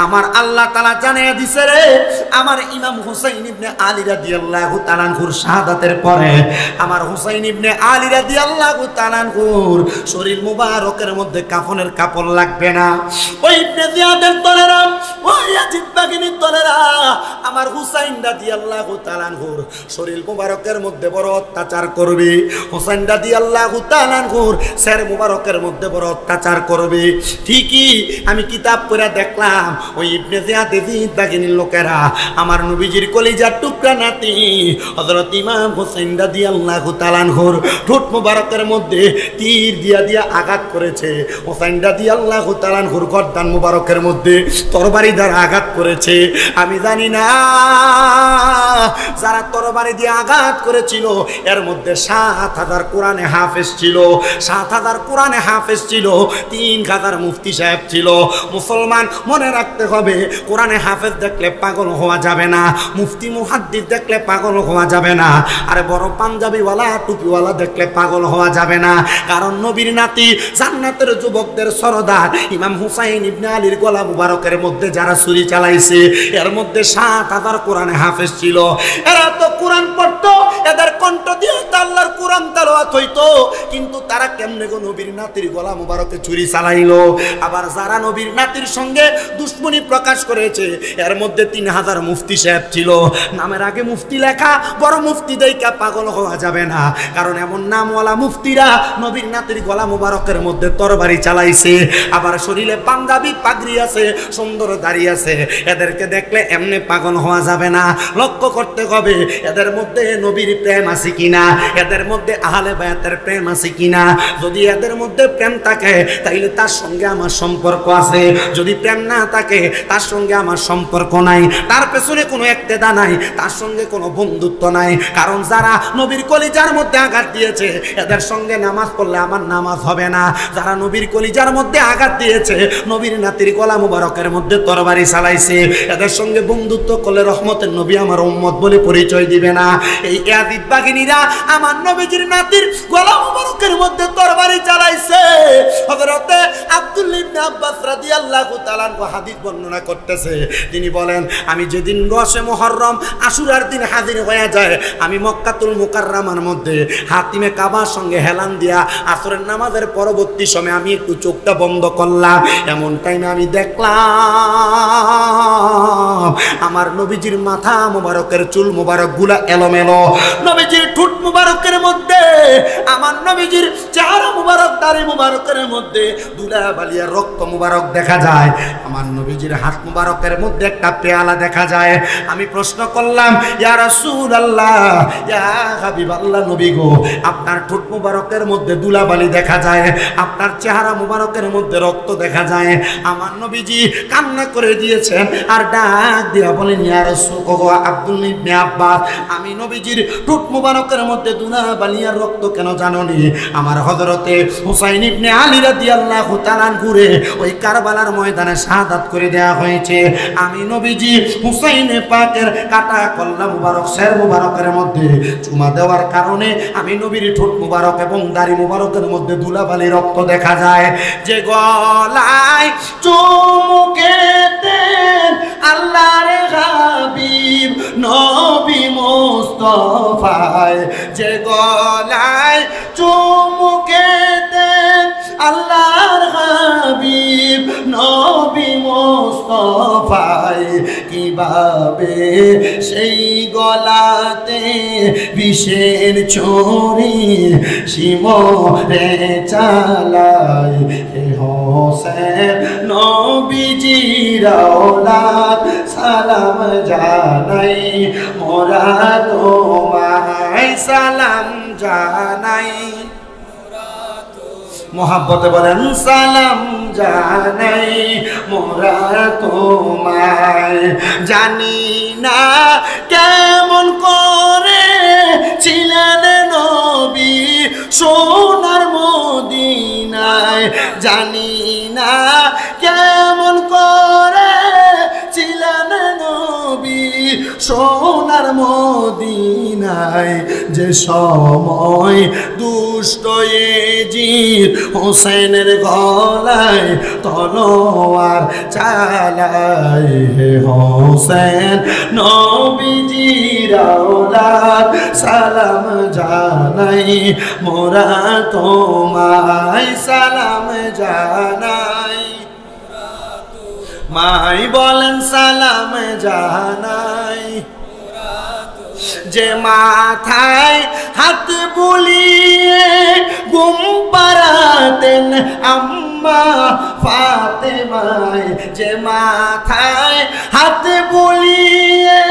আমার আল্লাহ তাআলা জানিয়ে দিছে রে, আমার ইমাম হুসাইন ইবনে আলী রাদিয়াল্লাহু তাআলা আনহুর শাহাদাতের পরে আমার হুসাইন ইবনে আলী রাদিয়াল্লাহু তাআলা আনহুর শরীর মুবারকের মধ্যে কাফনের কাপড় লাগবে না। ওই ইবনে জিয়াদের দলেরা, ওই ইয়াজিদ বাগিনীর দলেরা আমার হুসাইন রাদিয়াল্লাহু তাআলা আনহুর শরীর মুবারকের মধ্যে বড় অত্যাচার করবে। হুসাইন রাদিয়াল্লাহু তাআলা আনহুর শরীর মুবারকের মধ্যে বড় অত্যাচার করবে। ঠিকই আমি কিতাব পড়ে দেখলাম ওই ইবনে জিয়াদের বাগিনীর লোকেরা আমার নবীজির কলিজার টুকরা নাতি হযরত ইমাম হুসাইন রাদিয়াল্লাহু তাআলা আনহুর ঠোঁট মুবারকের মধ্যে তীর দিয়া দিয়া আঘাত করেছে। হুসাইন রাদিয়াল্লাহু তাআলা আনহুর গর্দান মুবারকের মধ্যে তরবারি দ্বারা আঘাত করেছে। আমি জানি না যারা তরবারি দিয়ে আঘাত করেছিল এর মধ্যে ৭,০০০ কোরআনে হাফেজ ছিল, ৭,০০০ কোরআনে হাফেজ ছিল, ৩,০০০ মুফতি সাহেব ছিল। মুসলমান মনে রাখতে হবে, কোরআনে হাফেজ দেখলে পাগল হওয়া যাবে না, মুফতি মুহাদ্দিস দেখলে পাগল হওয়া যাবে না, আরে বড় পাঞ্জাবিওয়ালা টুপিওয়ালা দেখলে পাগল হওয়া যাবে না। কারণ নবীর নাতি জান্নাতের যুবকদের সরদার ইমাম হুসাইন ইবনে আলীর গলা মুবারকের মধ্যে যারা ছুরি চালাইছে এর মধ্যে ৭,০০০ কোরআনে হাফেজ ছিল। এরা তো কোরআন পড়তো, এদের কণ্ঠ দিয়ে আল্লাহর কোরআন তেলাওয়াত হইতো, কিন্তু তারা কেমনে গো নবীর নাতির গলা মুবারকে ছুরি চালাইলো? আবার যারা নবীর নাতির সঙ্গে দুশ্মনী প্রকাশ করেছে এর মধ্যে ৩,০০০ মুফতি সাহেব ছিল। নামের আগে মুফতি লেখা, বড় মুফতি দেইকা পাগল হওয়া যাবে না, কারণ এমন নামওয়ালা মুফতিরা নবীর নাতির গলা মুবারকের মধ্যে তরবারি চালাইছে। আবার শরীরে পাঞ্জাবি পাগড়ি আছে, সুন্দর দাড়ি আছে, এদেরকে দেখলে এমনি পাগল হওয়া যাবে না। লক্ষ্য করতে হবে এদের মধ্যে নবীর প্রেম আছে কিনা, এদের মধ্যে আহলে বায়াতের প্রেম আছে কিনা। যদি এদের মধ্যে প্রেম থাকে তাইলে তার সঙ্গে আমার সম্পর্ক আছে, যদি প্রেম না থাকে তার সঙ্গে আমার সম্পর্ক নাই, তার পেছনে কোনো ইক্তেদা নাই, তার সঙ্গে কোনো বন্ধুত্ব নাই। কারণ যারা নবীর কলিজার মধ্যে আঘাত দিয়েছে এদের সঙ্গে নামাজ পড়লে আমার নামাজ হবে না। যারা নবীর কলিজার মধ্যে আঘাত দিয়েছে, নবীর নাতির গলা মুবারকের মধ্যে তরবারি চালাইছে, এদের সঙ্গে বন্ধুত্ব করলে রহমতের নবী আমার উম্মত বলে পরিচয় দিবে না। এই ইয়াজিদ বাগিনীরা আমার নবীজির নাতির গলা মুবারকের মধ্যে তরবারি চালাইছে। হযরত আব্দুল্লাহ ইবনে আব্বাস রাদিয়াল্লাহু তাআলা আনহু হাদিস বর্ণনা করতেছে, তিনি বলেন আমি যেদিন 10 মুহররম আশুরার দিন হাজির হয়ে যায়, আমি মক্কাতুল মুকাররমার মধ্যে হাতিমে কাবার সঙ্গে হেলান দিয়া আসরের নামাজের পরবর্তী সময় আমি একটু চোখটা বন্ধ করলাম। এমন টাইমে আমি দেখলাম আমার নবীজির মাথা মুবারকের চুল মুবারক গুলা এলোমেলো, নবীজির ঠোঁট মুবারকের মধ্যে, আমার নবীজির চেহারা মুবারক দাড়ি মুবারকের মধ্যে দুলা বালিয়া রক্ত মুবারক দেখা যায়, আমার নবীজির হাত মুবারকের মধ্যে একটা পেয়ালা দেখা যায়। আমি প্রশ্ন করলাম, ইয়া রাসূলুল্লাহ, ইয়া হাবিবাল্লাহ, নবী গো, আপনার ঠোঁট মুবারকের মধ্যে দুলাবালি দেখা যায়, আপনার চেহারা মুবারকের মধ্যে রক্ত দেখা যায়। আমার নবীজি কান্না করে দিয়েছেন আর ডাক দিয়া বলেন, ইয়া রাসূলুল্লাহ, আব্দুল্লাহ ইবনে আব্বাস, আমি নবীজির ঠোঁট মুবারকের মধ্যে দুলাবালি আর রক্ত কেন জানোনি? আমার হযরতে হুসাইন ইবনে আলী রাদিয়াল্লাহু তাআলা আনহুরে ওই কারবালার ময়দানে শাহাদাত করে দেয়া হয়েছে। আমি নবীজি হুসাইন পাকের কাটা কল্লা মুবারক শের মুবারকের মধ্যে চুমা দেওয়ার কারণে আমি নবীর ঠোঁট মুবারক এবং দাড়ি মুবারকের মধ্যে ধুলাবালি রক্ত দেখা যায়। যে গলায় চুমুকেতেন আল্লাহর হাবিব নবী মুস্তাফায়, যে গলায় চুমুকেতেন আল্লাহর হাবিব নবী মুস্তাফায়, কিভাবে সেই গলাতে বিষের ছুরি শিমরে চালায়, হে হোসেন নবীজির আওলাদ সালাম জানাই, মোরা তোমায় সালাম জানাই। মোহাব্বতে বলেন, সালাম জানাই মোরা তোমায়। জানি না কেমন করে ছিলেন নবী সোনার মদিনায়, জানি না কেমন করে ছিলেন নবী সোনার মদিনায় যে সময় দুষ্ট এজিদ হোসেনের গলায় তলোয়ার চালায় হে হোসেন নবীজির আওলাদ সালাম জানাই মোরা তোমায় সালাম জানাই মাই বলেন সালাম জানাই যে মাথায় হাত বুলিয়ে ঘুম পাড়াতেন আম্মা ফাতেমায় যে মাথায় হাত বুলিয়ে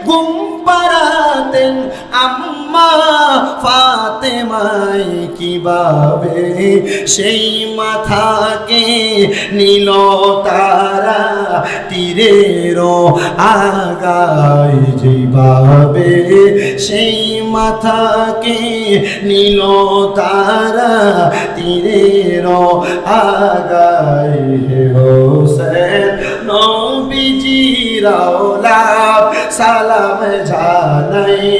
ঘুম পাড়াতেন আম্মা ফাতেমায় কিভাবে সেই মাথাকে নীল তারা তীরের আগায় যেভাবে সেই মাথাকে নীল তারা তীরের আগায় হে হোসেন নবীজির আওলাদ সালাম জানাই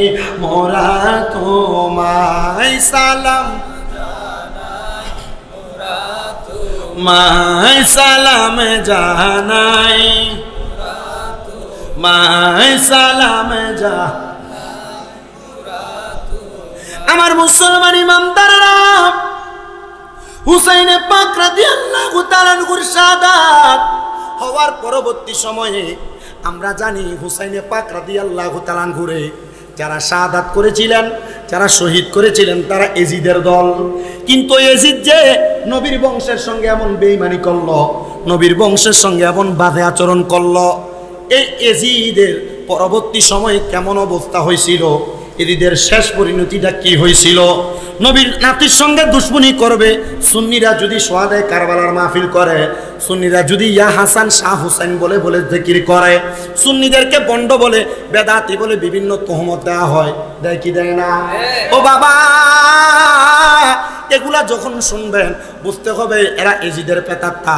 মোরা তোমায় সালাম মায় সালাম জানাই মায় সালাম যা আমার মুসলমান ইমানদাররা হুসাইন পাক রাদিয়াল্লাহু তাআলা আনহুর শাহাদাত হওয়ার পরবর্তী সময়ে আমরা জানি হুসাইন পাক রাদিয়াল্লাহু তাআলা আনহুরে যারা শাহাদাত করেছিলেন যারা শহীদ করেছিলেন তারা এজিদের দল কিন্তু এজিদ যে নবীর বংশের সঙ্গে এমন বেঈমানি করলো নবীর বংশের সঙ্গে এমন বাজে আচরণ করলো এই এজিদের পরবর্তী সময়ে কেমন অবস্থা হয়েছিল এজিদের শেষ পরিণতিটা কি হয়েছিল নবীর নাতির সঙ্গে দুশ্মনী করবে সুন্নিরা যদি সোয়াদে কারবালার মাহফিল করে সুন্নিরা যদি ইয়া হাসান শাহ হুসাইন বলে বলে জিকির করে সুন্নিদেরকে বন্ড বলে বেদাতি বলে বিভিন্ন তহমত দেওয়া হয় দেয় কি দেয় না ও বাবা এগুলা যখন শুনবেন বুঝতে হবে এরা এজিদের পেতাত্তা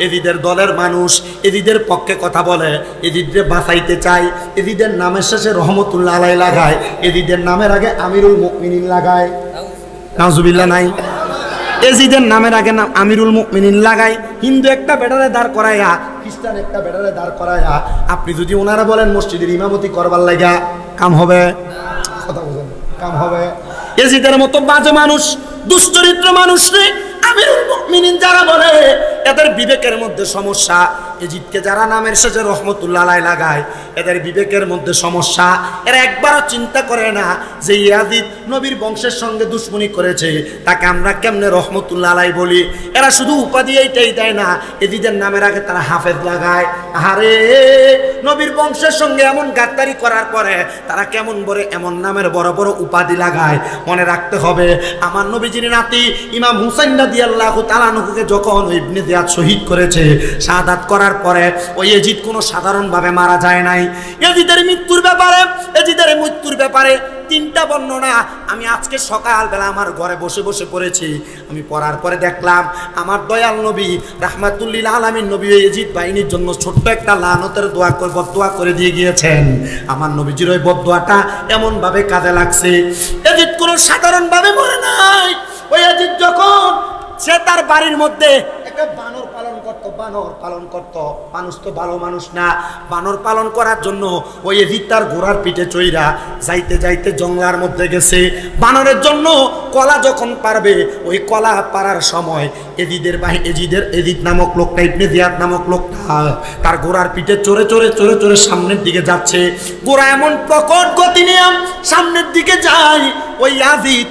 এজিদের দলের মানুষ এজিদের পক্ষে কথা বলে এজিদরে বাঁচাইতে চায় এজিদের নামের শেষে রহমতুল্লাহ আলাই লাগায় এজিদের নামের আগে আমিরুল মুমিনিন লাগায় নাউজুবিল্লাহ নাই এজিদের নামের আগে নাম আমিরুল মুমিনিন লাগায় হিন্দু একটা বেটারে দাঁড় করায়া খ্রিস্টান একটা বেটারে দাঁড় করায়া আপনি যদি ওনারা বলেন মসজিদের ইমামতি করবার লাগা কাম হবে কথা বলেন কাম হবে এজিদের মতো বাজে মানুষ দুশ্চরিত্র মানুষ রে আমিরুল মুমিনিন যারা বলে এদের বিবেকের মধ্যে সমস্যা এজিদকে যারা নামের শেষে রহমতুল্লাহ আলাই লাগায় এদের বিবেকের মধ্যে সমস্যা এরা একবারও চিন্তা করে না যে ইয়াজিদ নবীর বংশের সঙ্গে দুশ্মনী করেছে তাকে আমরা কেমনে রহমতুল্লাহ আলাই বলি এরা শুধু উপাধি এইটাই দেয় না এজিদের নামের আগে তারা হাফেজ লাগায় আরে নবীর বংশের সঙ্গে এমন গাদ্দারি করার পরে তারা কেমন বলে এমন নামের বড় বড় উপাধি লাগায় মনে রাখতে হবে আমার নবীজির নাতি ইমাম হুসাইন রাদিয়াল্লাহু তাআলা আনহুকে যখন ইবনে জিয়াদ শহীদ করেছে শাহাদাত করার পরে ওই এজিদ কোনো সাধারণভাবে মারা যায় নাই এজিদের মৃত্যুর ব্যাপারে তিনটা বর্ণনা আমি আজকে সকালবেলা আমার ঘরে বসে বসে পড়েছি আমি পড়ার পরে দেখলাম আমার দয়াল নবী রাহমাতুল্লিল আলামিন নবী এজিদ বাহিনীর জন্য ছোট্ট একটা লানতের বদদোয়া করে দিয়ে গিয়েছেন আমার নবীজির ওই বদদোয়াটা এমনভাবে কাজে লাগছে এজিদ কোনো সাধারণভাবে মরে নাই ওই এজিদ যখন সে তার বাড়ির মধ্যে একটা বানর পালন করত মানুষ তো ভালো মানুষ না বানর পালন করার জন্য ওই এজিদ তার ঘোড়ার পিঠে চইরা যাইতে যাইতে জঙ্গলার মধ্যে গেছে বানরের জন্য কলা যখন পারবে ওই কলা পারার সময় এজিদ নামক লোকটা ইবনে জিয়াদ নামক লোকটা তার ঘোড়ার পিঠে চড়ে চড়ে সামনের দিকে যাচ্ছে ঘোড়া এমন প্রকট গতি নিয়ে সামনের দিকে যায় ওই এজিদ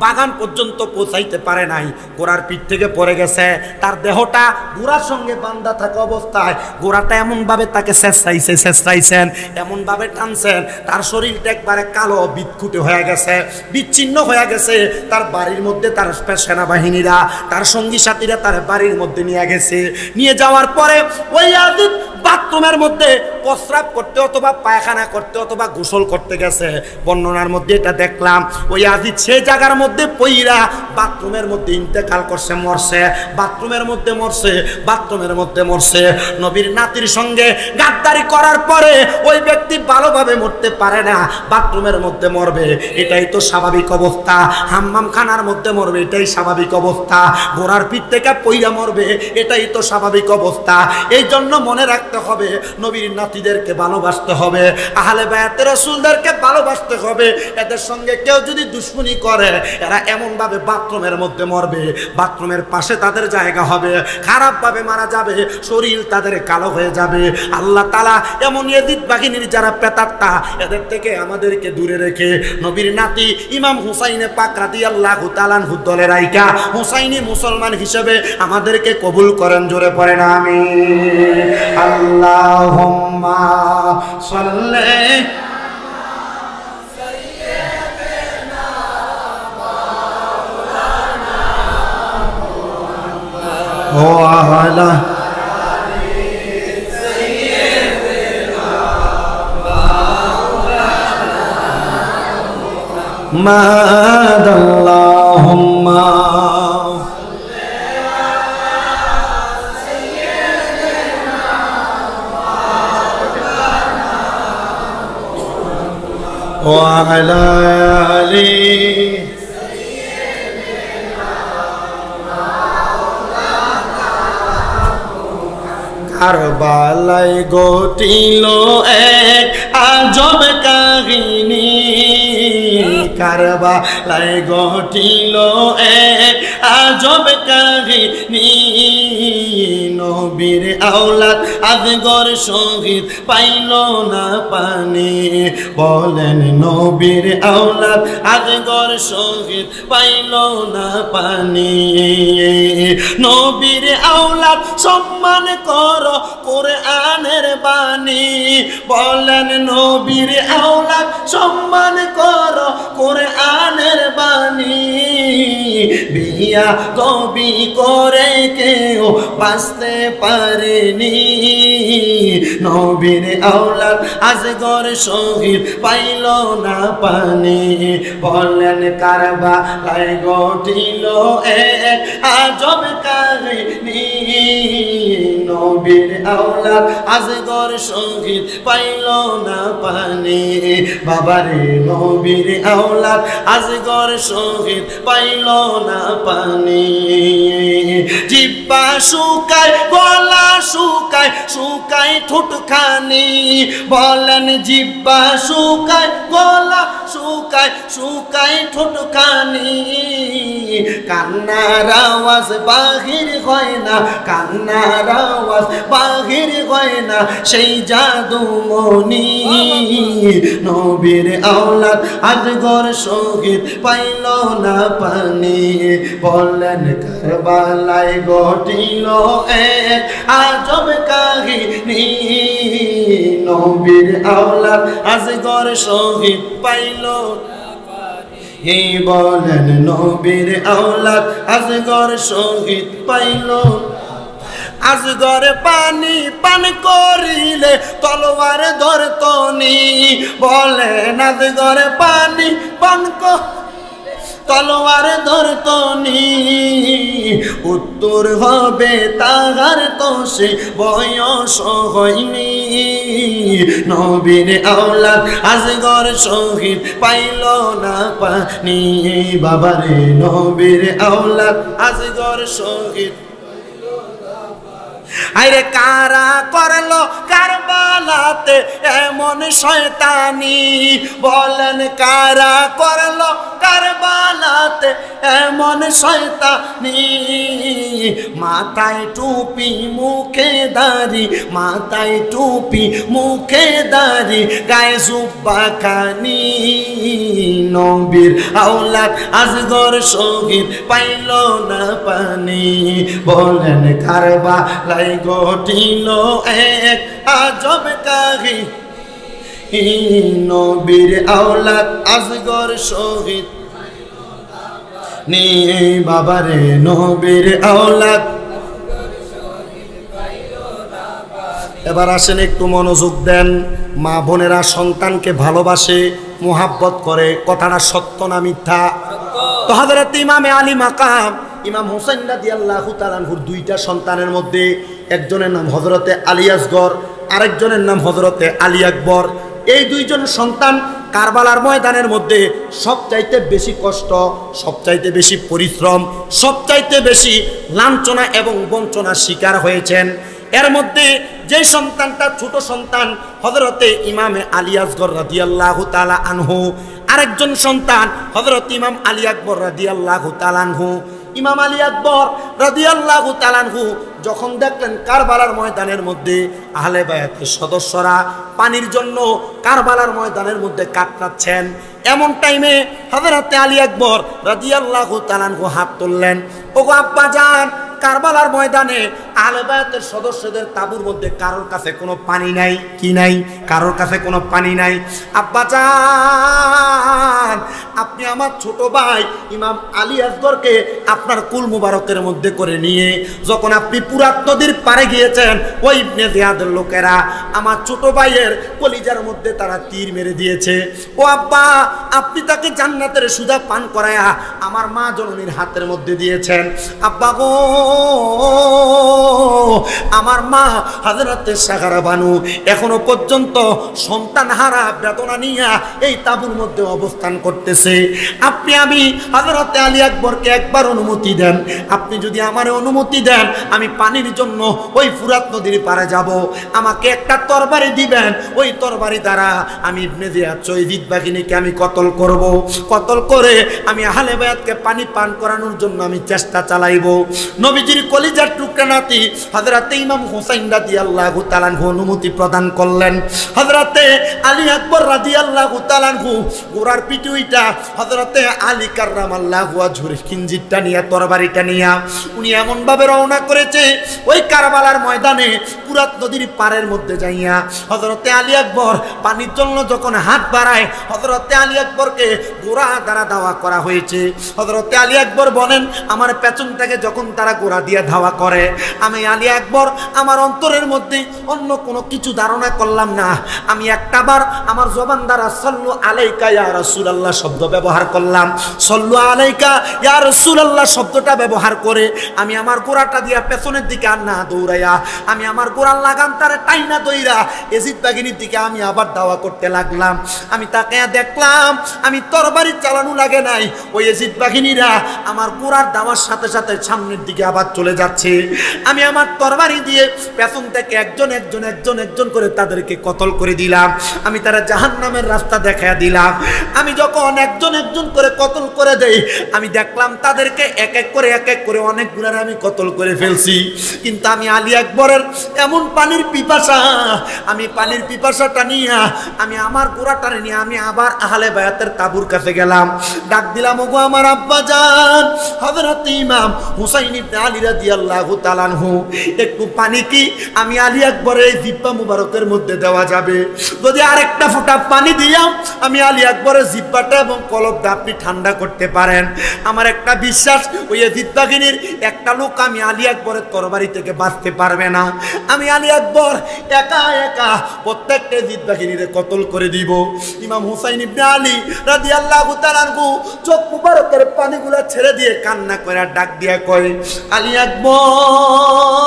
বাগান পর্যন্ত পৌঁছাইতে পারে নাই ঘোড়ার পিঠ থেকে পড়ে গেছে তার দেহটা ঘোড়ার সঙ্গে বাঁধা থাকা অবস্থায় ঘোড়াটা এমনভাবে তাকে ছেঁচড়াইছেন এমনভাবে টানছেন তার শরীরটা একবারে কালো বিদকুটে হয়ে গেছে বিচ্ছিন্ন হয়ে গেছে তার বাড়ির মধ্যে তার সেনাবাহিনীরা তার সঙ্গী সাথীরা তার বাড়ির মধ্যে নিয়ে গেছে নিয়ে যাওয়ার পরে ওই ইয়াজিদ বাধ্য বাথরুমের মধ্যে প্রস্রাব করতে অথবা পায়খানা করতে অথবা গোসল করতে গেছে। বর্ণনার মধ্যে এটা দেখলাম ওই আজিজ সেই জায়গার মধ্যে পইরা বাথরুমের মধ্যে ইন্তেকাল করছে, মরছে, বাথরুমের মধ্যে মরছে, বাথরুমের মধ্যে মরছে। নবীর নাতির সঙ্গে গাদ্দারি করার পরে ওই ব্যক্তি ভালোভাবে মরতে পারে না, বাথরুমের মধ্যে মরবে, এটাই তো স্বাভাবিক অবস্থা। হাম্মাম খানার মধ্যে মরবে, এটাই স্বাভাবিক অবস্থা। ঘোড়ার পিঠ থেকে পইরা মরবে, এটাই তো স্বাভাবিক অবস্থা। এই জন্য মনে রাখতে হবে নবীর নাতিদেরকে ভালোবাসতে হবে, আহলে বায়াতে রাসূলদেরকে ভালোবাসতে হবে। এদের সঙ্গে কেউ যদি দুশমনি করে এরা এমনভাবে বাথরুমের মধ্যে মরবে, বাথরুমের পাশে তাদের জায়গা হবে, খারাপভাবে মারা যাবে, শরীর তাদের কালো হয়ে যাবে। আল্লাহ তাআলা এমন ইয়াজিদ বাহিনীর যারা প্রেতাত্মা এদের থেকে আমাদেরকে দূরে রেখে নবীর নাতি ইমাম হুসাইনে পাক রাদিয়াল্লাহু তাআলা আনহু দলে রাইখা হুসাইনি মুসলমান হিসেবে আমাদেরকে কবুল করেন। জোরে পড়েন আমিন। আল্লাহুম্মা সাল্লি ওয়া আলা মাদাল্লাহুম্মা ওয়া আলা আলি কারবালায় ঘটিল এক আজব কাহিনী, কারবালায় ঘটিল এক আজব কাহিনী। নবীর আওলাদ আজগর শহীদ পাইল না পানি, বলেন নবীর আওলাদ আজগর শহীদ পাইল না পানি। নবীর আওলাদ সম্মান কর কোরআনের বাণী, বলেন নবীর আওলাদ সম্মান কর কোরআনের বাণী। বিয়া কবি করে কেউ বাঁচতে পারেনি, নবীর আওলাদ আজগর শহীদ পাইল না পানি, বলেন কারবালায় ঘটিল এক আজব কাহিনী। নবীর আওলাদ আজগর শহীদ পাইল না পানি, বাবারে নবীর আওলাদ আজগর শহীদ পাইল না পানি। জিহ্বা শুকায় গলা শুকায় শুকায় ঠোঁটখানি, বলেন জিহ্বা শুকায় গলা শুকায় শুকায় ঠোঁটখানি। কান্নার আওয়াজ বাহির হয় না, কান্নার আওয়াজ বাহির হয় না, সেই জাদুমণি। নবীর আওলাদ আজগর শহীদ পাইল না পানি, বলেন কারবালায় ঘটিল এক আজব কাহিনী। নবীর আওলাদ আজগর শহীদ পাইল, এই বলেন নবীর আওলাদ আজগর শহীদ পাইল। আজগর পানি পান করিলে তলোয়ার ধরতনি, বলেন আজগর পানি পান তলোয়ার ধরতনি। উত্তর হবে তাহার তো সে বয়স হয়নি, নবীর আওলাদ আজগর শহীদ পাইল না পানি, বাবারে নবীর আওলাদ আজগর শহীদ। আরে কারা করলো কারবালাতে এমন শয়তানি, বলেন কারা করলো কারবালাতে এমন শয়তানি। মাথায় টুপি মুখে দাড়ি, মাথায় টুপি মুখে দাড়ি, গায়ে জুব্বা খানি। নবীর আওলাদ আজগর শহীদ পাইল না পানি, বলেন কারবালায় ঘটিল এক আজব কাহিনী। নবীর আওলাদ আজগর শহীদ নি, বাবারে নবীর আওলাদ এবার আসেন একটু মনোযোগ দেন। মা বোনেরা সন্তানকে ভালোবাসে, মোহাব্বত করে, কথাটা সত্য না মিথ্যা? তো হযরত ইমামে আলী মাকাম ইমাম হোসেন রাদিয়াল্লাহু তাআলা আনহুর দুইটা সন্তানের মধ্যে একজনের নাম হযরতে আলী আসগর, আরেকজনের নাম হযরতে আলী আকবর। এই দুইজন সন্তান কারবালার ময়দানের মধ্যে সবচাইতে বেশি কষ্ট, সবচাইতে বেশি পরিশ্রম, সবচাইতে বেশি লাঞ্ছনা এবং বঞ্চনার শিকার হয়েছেন। এর মধ্যে যে সন্তানটা ছোট সন্তান হযরতে ইমামে আলী আসগর রাদিয়াল্লাহু তাআলা আনহু, আরেকজন সন্তান হযরত ইমাম আলী আকবর রাদিয়াল্লাহু তাআলা আনহু। ইমাম আলী আকবর রাদিয়াল্লাহু তাআলা আনহু যখন দেখলেন কারবালার ময়দানের মধ্যে আহলে বায়াতের সদস্যরা পানির জন্য কারবালার ময়দানের মধ্যে কাতরাচ্ছেন, এমন টাইমে হযরত আলী আকবর রাদিয়াল্লাহু তাআলা আনহু হাত তুললেন, ওগো আব্বাজান, কারবালার ময়দানে আহলে বায়াতের সদস্যদের তাঁবুর মধ্যে কারোর কাছে কোনো পানি নাই। কি নাই? কারোর কাছে কোনো পানি নাই। আব্বাজান, আপনি আমার ছোট ভাই ইমাম আলী আসগরকে আপনার কুল মুবারকের মধ্যে করে নিয়ে যখন আপনি ফুরাত নদীর পাড়ে গিয়েছেন, ওই ইবনে জিয়াদের লোকেরা আমার ছোট ভাইয়ের কলিজার মধ্যে তারা তীর মেরে দিয়েছে। ও আব্বা, আপনি তাকে জান্নাতের সুধা পান করায়া আমার মা জননীর হাতের মধ্যে দিয়েছেন। আব্বা গো, আমার মা হযরতে সাগারা বানু এখনো পর্যন্ত সন্তান হারা বেদনা নিয়ে এই তাঁবুর মধ্যে অবস্থান করতেছে। আপনি আমি হযরতে আলী আকবরকে একবার অনুমতি দেন, আপনি যদি আমার অনুমতি দেন আমি পানির জন্য ওই ফুরাত নদীর পাড়ে যাব, আমাকে একটা তরবারি দিবেন, ওই তরবারি দ্বারা আমি ইবনে জিয়াদ শহীদ বাহিনীকে আমি কতল করব, কতল করে আমি আহলে বায়াতকে পানি পান করানোর জন্য আমি চেষ্টা চালাইব। নবীজির কলিজার টুকরা নাতি হযরতে ইমাম হুসাইন রাদিয়াল্লাহু তাআলা আনহু অনুমতি প্রদান করলেন। হযরতে আলী আকবর রাদিয়াল্লাহু তাআলা আনহু গোরার পিটুইটা হযরতে আলী কাররামাল্লাহু ওয়াজহুর খিঞ্জিরটা নিয়ে, তরবারিটা নিয়ে উনি এমন ভাবে রওনা করেছে ওই কারবালার ময়দানে ফুরাত নদীর পাড়ের মধ্যে যাইয়া হযরতে আলী আকবর পানির জন্য যখন হাত বাড়ায়, হযরতে আলী আকবরকে গোরা দ্বারা দাওয়া করা হয়েছে। হযরতে আলী আকবর বলেন, আমার পেছন থেকে যখন তারা গোরা দিয়ে ধাওয়া করে, আমি আলী আকবর আমার অন্তরের মধ্যে অন্য কোনো কিছু ধারণা করলাম না, আমি একটাবার আমার জবান দ্বারা সাল্লু আলাইকা ইয়া রাসূলুল্লাহ শব্দ ব্যবহার করলাম। সাল্লু আলাইকা ইয়া রাসূলুল্লাহ শব্দটা ব্যবহার করে আমি আমার গোড়াটা দিয়া পেছনের দিকে আর না দৌড়াইয়া আমি আমার গোড়ার লাগাম তারে টাইনা দইরা এজিদ বাহিনীর দিকে আমি আবার দাওয়া করতে লাগলাম। আমি তাকে দেখলাম আমি তরবারি চালানো লাগে নাই, ওই এজিদ বাহিনীরা আমার গোড়ার দাওয়ার সাথে সাথে সামনের দিকে আবার চলে যাচ্ছে। আমি আমার তরবারি দিয়ে পেছন থেকে একজন একজন একজন একজন করে তাদেরকে কতল করে দিলাম, আমি তারা জাহান্নামের রাস্তা দেখায় দিলাম। আমি যখন একজন একজন করে কতল করে দেই, আমি দেখলাম তাদেরকে এক এক করে অনেকগুলো আমি কতল করে ফেলছি। কিন্তু আমি আলী আকবরের এমন পানির পিপাসা, আমি পানির পিপাসাটা নিয়ে আমি আমার গোড়াটারে নিয়ে আমি আবার আহলে বায়াতের তাঁবুর কাছে গেলাম, ডাক দিলাম, ওগো আমার আব্বাজান হযরত ইমাম হুসাইন ইবনে আলী রাদিয়াল্লাহু তাআলা আনহু, একটু পানি কি আমি আলী আকবরের এই জিহ্বা মুবারকের মধ্যে দেওয়া যাবে? যদি আরেকটা ফোঁটা পানি দিয়াম আমি আলী আকবরের জিহ্বাটা এবং কলবটা আপনি ঠান্ডা করতে পারেন। আমার একটা বিশ্বাস, ওই এজিদ বাহিনীর একটা লোক আমি আলী আকবরের তরবারি থেকে বাঁচতে পারবে না। আমি আলী আকবর একা একা প্রত্যেকটা এজিদ বাহিনীর কতল করে দিব। ইমাম হুসাইন ইবনে আলী রাদিয়াল্লাহু তাআলা আনহু চোখ মুবারকের পানিগুলা ছেড়ে দিয়ে কান্না করে ডাক দিয়া কয়, আলী আকবর,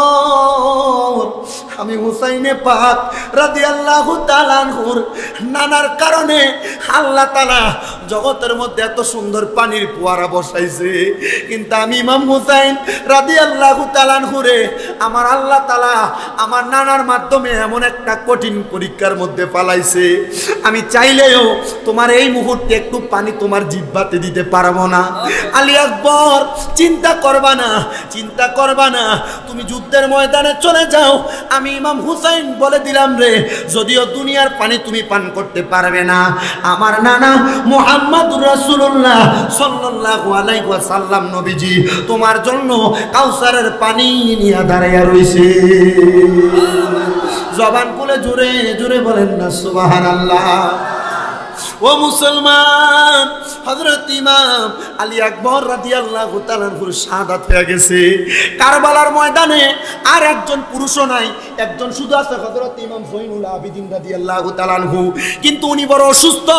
আমি হুসাইনে পাক রাদিয়াল্লাহু তাআলা আনহুর নানার কারণে আল্লাহ তাআলা জগতের মধ্যে এত সুন্দর পানির ফোয়ারা বসাইছে, কিন্তু আমি ইমাম হুসাইন রাদিয়াল্লাহু তাআলা আনহুরে আমার আল্লাহ তাআলা আমার নানার মাধ্যমে এমন একটা কঠিন পরীক্ষার মধ্যে পালাইছে, আমি চাইলেও তোমার এই মুহূর্তে একটু পানি তোমার জিহ্বাতে দিতে পারবো না। আলী আকবর, চিন্তা করবা না, চিন্তা করবা না, তুমি যুদ্ধের ময়দানে চলে যাও। আমি ইমাম হুসাইন বলে দিলাম রে, যদিও দুনিয়ার পানি তুমি পান করতে পারবে না, আমার নানা মুহাম্মদুর রাসূলুল্লাহ সাল্লাল্লাহু আলাইহি ওয়াসাল্লাম নবীজি তোমার জন্য কাউসারের পানি নিয়ে দাঁড়াইয়া রইছে। জবান খুলে জোরে জোরে বলেন না সুবহানাল্লাহ। ও মুসলমান, হযরত ইমাম আলী আকবর রাদিয়াল্লাহু তাআলা আনহুর শাহাদাত হয়ে গেছে। কারবালার ময়দানে আর একজন পুরুষও নাই, একজন শুধু আছে হযরত ইমাম জয়নুল আবিদিন রাদিয়াল্লাহু তাআলা আনহু। কিন্তু উনি বড় অসুস্থ,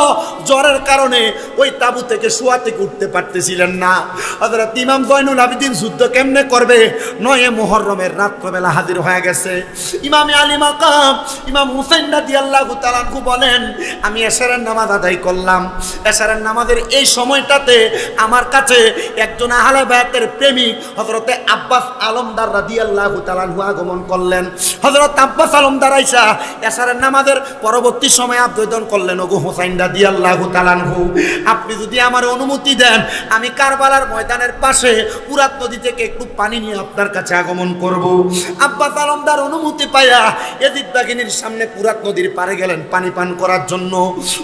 জ্বরের কারণে ওই তাঁবু থেকে শোয়া থেকে উঠতে পারতেছিলেন না। হযরত ইমাম জয়নুল আবিদিন যুদ্ধ কেমনে করবে? 9 মুহররমের রাত্রবেলা হাজির হয়ে গেছে। ইমাম আলী মাকাম ইমাম হুসাইন রাদিয়াল্লাহু তাআলা আনহু বলেন, আমি এশারের নামাজ আদায় করলাম। এশারের নামাজের এই সময়টাতে আমার কাছে একজন আহলে বায়াতের প্রেমিক হযরতে আব্বাস আলমদার রাদিয়াল্লাহু তাআলা আনহু আগমন করলেন। হযরত আব্বাস আলমদার আইসা এশারের নামাজের পরবর্তী সময় আবেদন করলেন, ওগো হুসাইন রাদিয়াল্লাহু তাআলা আনহু, আপনি যদি আমার অনুমতি দেন আমি কারবালার ময়দানের পাশে পুরাত নদী থেকে একটু পানি নিয়ে আপনার কাছে আগমন করব। আব্বাস আলমদার অনুমতি পাইয়া ইয়াজিদ বাহিনীর সামনে পুরাত নদীর পাড়ে গেলেন পানি পান করার জন্য।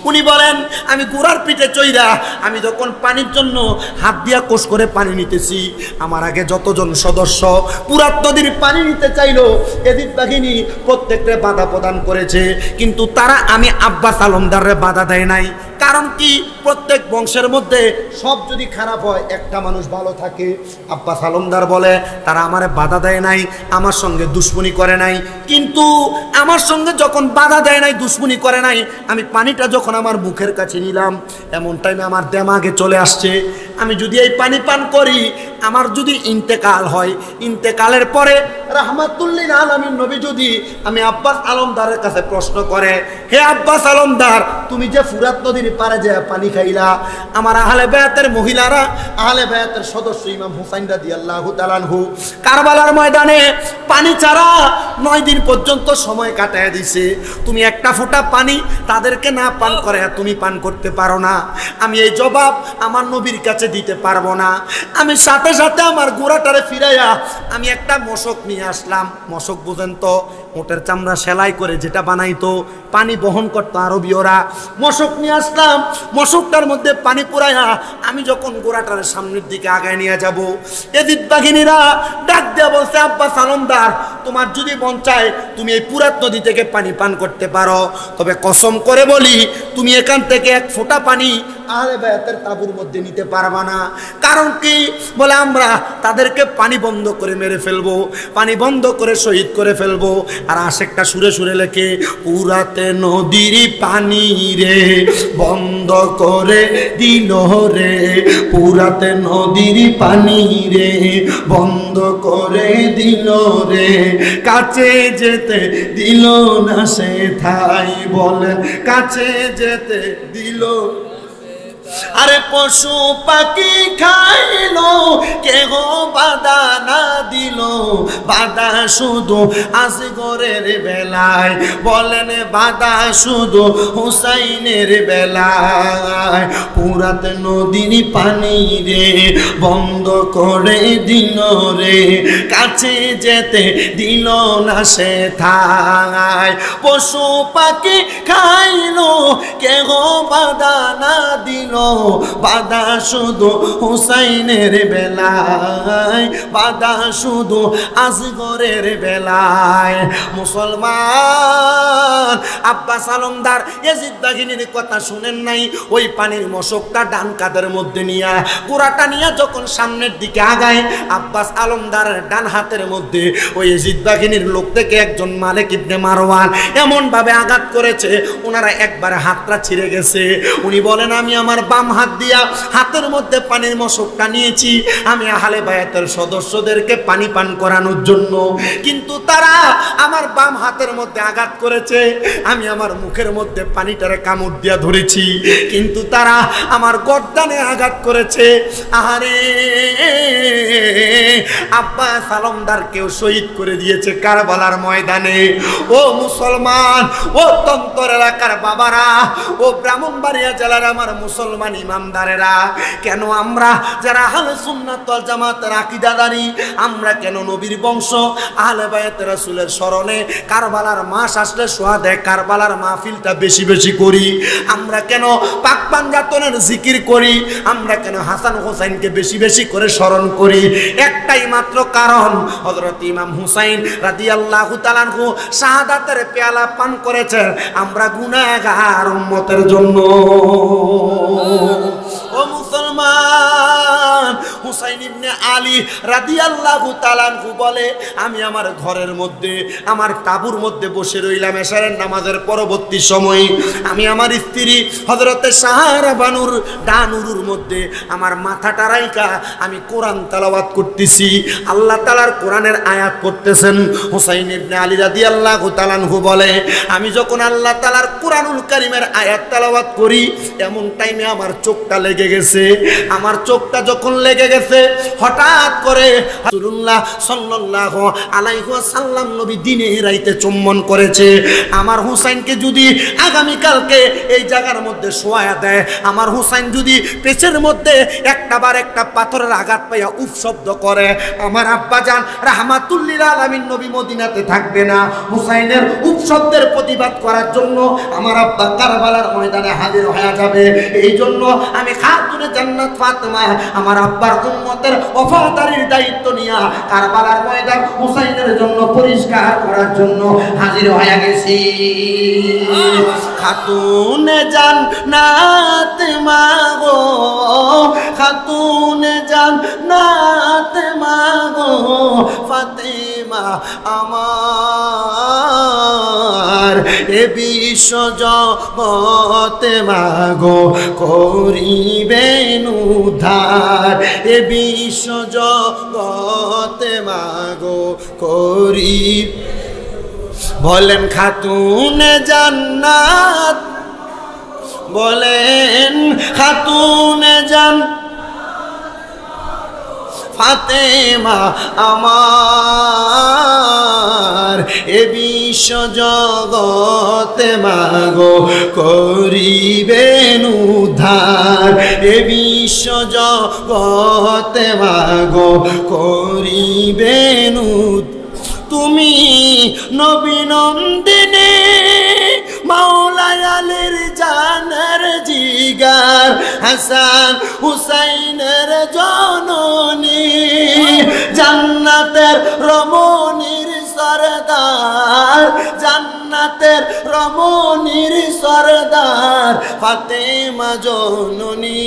উনি বলেন, আমি ঘোড়ার পিঠে চইরা আমি যখন পানির জন্য হাত দিয়া কোষ করে পানি নিতেছি, আমার আগে যতজন সদস্য পুরাত নদীর পানি নিতে চাইলো, ইয়াজিদ বাহিনী প্রত্যেকটা বাধা প্রদান করেছে, কিন্তু তারা আমি আব্বাস আলমদারে বাধা দেয় নাই। কারণ কি? প্রত্যেক বংশের মধ্যে সব যদি খারাপ হয় একটা মানুষ ভালো থাকে। আব্বাস আলমদার বলে, তারা আমারে বাধা দেয় নাই, আমার সঙ্গে দুশ্মনী করে নাই, কিন্তু আমার সঙ্গে যখন বাধা দেয় নাই, দুশ্মনী করে নাই, আমি পানিটা যখন আমার মুখের কাছে নিলাম, এমন টাইমে আমার দেমাগে চলে আসছে, আমি যদি এই পানি পান করি, আমার যদি ইন্তেকাল হয়, ইন্তেকালের পরে রাহমাতুল্লিল আলামিন নবী যদি আমি আব্বাস আলমদারের কাছে প্রশ্ন করে, হে আব্বাস আলমদার, তুমি যে ফুরাত নদীর পারে যে পানি খাইলা, আমার আহলে বায়াতের মহিলারা, আহলে বায়াতের সদস্য ইমাম হুসাইন রাদিয়াল্লাহু তাআলা আনহু কারবালার ময়দানে পানি ছাড়া 9 দিন পর্যন্ত সময় কাটায় দিছে, তুমি একটা ফোঁটা পানি তাদেরকে না পান করে তুমি পান করতে পারো না। আমি এই জবাব আমার নবীর কাছে দিতে পারবো না। আমি সাথে সাথে আমার গোড়াটারে ফিরাইয়া আমি একটা মশক নিয়ে আসলাম। মশক বুঝেন তো, ওটের চামড়া সেলাই করে যেটা বানাইতো, পানি বহন করতো আরবীয়রা। মশক নিয়ে আসলাম, মশকটার মধ্যে পানি পুরাইয়া আমি যখন গোড়াটার সামনের দিকে আগায় নিয়ে যাব, ইয়াজিদ বাহিনীরা ডাক দেয়া বলছে, আব্বাস আলমদার, তোমার যদি মন চায় তুমি এই পুরাত নদী থেকে পানি পান করতে পারো, তবে কসম করে বলি তুমি এখান থেকে এক ফোঁটা পানি আহলে বায়াতের তাঁবুর মধ্যে নিতে পারবা না। কারণ কি? বলে আমরা তাদেরকে পানি বন্ধ করে মেরে ফেলবো, পানি বন্ধ করে শহীদ করে ফেলবো। আর আশেকটা সুরে সুরে লেখে, পুরাতে নদীর পানি রে বন্ধ করে দিল রে, পুরাতে নদীর পানি রে বন্ধ করে দিল রে, কাছে যেতে দিল না সে ঠাই, বলেন কাছে যেতে দিল। আরে পশু পাখি খাইলো কেহ বাধা না দিল, বাধা শুধু আসগরের বেলায়, বলেন বাধা শুধু হুসাইনের বেলায়, পুরাত নদীর পানি রে বন্ধ করে দিল রে, কাছে যেতে দিল না সে ঠাই, পশু পাখি খাইলো কেহ বাধা না দিল, বাধা শুধু হুসাইনের বেলায়, বাধা শুধু আসগরের বেলায়। মুসলমান, আব্বাস আলমদার ইয়াজিদ বাহিনীর কথা শুনেন নাই? ওই পানির মশকটা ডান কাঁধের মধ্যে নিয়া গোড়াটা নিয়ে যখন সামনের দিকে আগায়, আব্বাস আলমদার ডান হাতের মধ্যে ওই ইয়াজিদ বাহিনীর লোক থেকে একজন মালিক ইবনে মারওয়ান এমন ভাবে আঘাত করেছে, ওনারা একবারে হাতটা ছিঁড়ে গেছে। উনি বলেন, আমি আমার বাম হাত দিয়া হাতের মধ্যে পানির মশকটা নিয়েছি আমি আহলে বায়াতের সদস্যদেরকে পানি পান করানোর জন্য, কিন্তু তারা আমার বাম হাতের মধ্যে আঘাত করেছে, আমি আমার মুখের মধ্যে পানিটারে কামড় দিয়া ধরেছি, কিন্তু তারা আমার গর্দানে আঘাত করেছে। আহারে, আব্বাস আলমদারকেও শহীদ করে দিয়েছে কারবালার ময়দানে। ও মুসলমান, ও তন্তর এলাকার বাবারা, ও ব্রাহ্মণবাড়িয়া জেলার আমার মুসলমান ইমামদারেরা, কেন আমরা যারা আহলে সুন্নাত ওয়াল জামাতের আকীদাদারী, আমরা কেন নবীর বংশ আহলে বায়াত রাসূলের স্মরণে কারবালার মাস আসলে সোহাদে কারবালার মাহফিলটা বেশি বেশি করি? আমরা কেন পাক পাঞ্জাতনের জিকির করি? আমরা কেন হাসান হোসেনকে বেশি বেশি করে স্মরণ করি? একটাই মাত্র কারণ, হযরত ইমাম হুসাইন রাদিয়াল্লাহু তাআলা আনহু শাহাদাতের পেয়ালা পান করেছেন আমরা গুনাহগার উম্মতের জন্য। ও মুসলমান, হুসাইন ইবনে আলী রাদিয়াল্লাহু তাআলা আনহু বলে, আমি আমার ঘরের মধ্যে আমার তাঁবুর মধ্যে বসে রইলাম এশারের নামাজের পরবর্তী সময়ে। আমি আমার স্ত্রী হযরতে সাহারা বানুর ডানুরুর মধ্যে আমার মাথাটা রাইখা আমি কোরআন তেলাওয়াত করতেছি। আল্লাহ তাআলার কোরআনের আয়াত পড়তেছেন। হুসাইন ইবনে আলী রাদিয়াল্লাহু তাআলা আনহু বলে, আমি যখন আল্লাহ তাআলার কোরআনুল কারীমের আয়াত তেলাওয়াত করি এমন টাইমে আমার চোখটা লেগে গেছে। আমার চোখটা যখন লেগে গেছে হঠাৎ করে রাসূলুল্লাহ সাল্লাল্লাহু আলাইহি ওয়াসাল্লাম নবী দিনে রাইতে চুম্বন করেছে। আমার হুসাইনকে যদি আগামী কালকে এই জায়গার মধ্যে শোয়া দেয়, আমার হুসাইন যদি পেছের মধ্যে একটাবার একটা পাথরের আঘাত পাইয়া উফ শব্দ করে, আমার আব্বাজান রাহমাতুল্লিল আলামিন নবী মদিনাতে থাকবে না। হুসাইনের উফ শব্দের প্রতিবাদ করার জন্য আমার আব্বা কারবালার ময়দানে হাজির হয়ে যাবে। এই জন্য আমি খাতুনে জান্নাত ফাতেমা আমার আব্বার উম্মতের ওফাদারির দায়িত্ব নিয়ে কারবালার ময়দান হুসাইনের জন্য পরিষ্কার করার জন্য হাজির হয়ে গেছি। খাতুনে জান্নাত মাগো, খাতুনে জান্নাত মাগো, ফাতেমা আমার এ বিশ্ব জগতে মাগো করিবেন উদ্ধার, এ বিশ্ব জগতে মাগো করি। বলেন খাতুনে জান্নাত, বলেন খাতুনে জান্নাত ফাতেমা আমার এ বিশ্ব জগতে মাগো করিবেন উদ্ধার, এ বিশ্ব জগতে মাগো করিবেন উদ্ধার। তুমি নবী নন্দিনী মাওলা আলীর জানের জিগার, হাসান হুসাইনের জননী, জান্নাতের রমণীর সরদার, জান্নাতের রমণীর সরদার ফাতেমা জননী।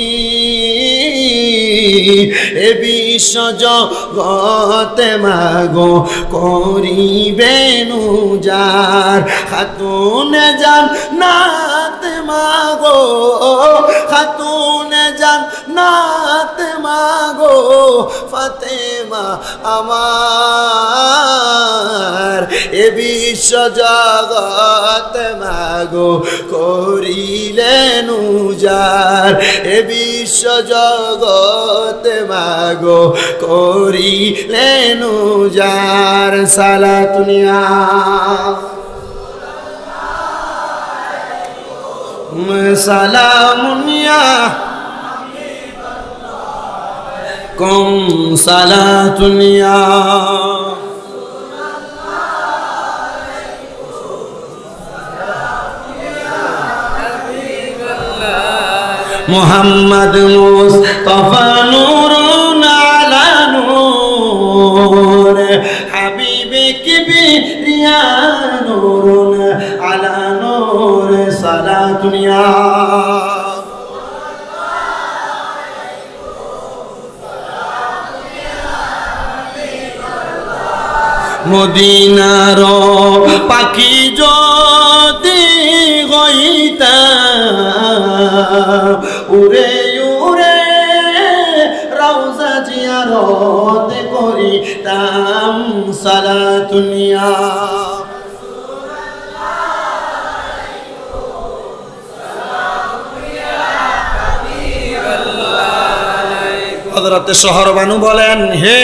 এ বিশ্ব জগতে মাগো করিবেন উজার, খাতুনে জান্নাত মাগো, খাতুনে জান্নাত মাগো, ফাতেমা আমার এ বিশ্ব জগতে মাগো করিলেন উজার, এ বিশ্ব জগতে মাগো করিলেন উজার। সালাতুনিয়া সালামুনিয়া কম সালাতুনিয়া মুহাম্মদ মুস্তাফা নূরুন আলা নূর, হাবিবে কিবরিয়া নূরুন আলা নূর। সালাতুনিয়া মদিনার পাখি যদি হইতা, উড়ে উড়ে রওজা জিয়ারত করিতাম। সালাতুনিয়া হযরতে শহরবানু বলেন, হে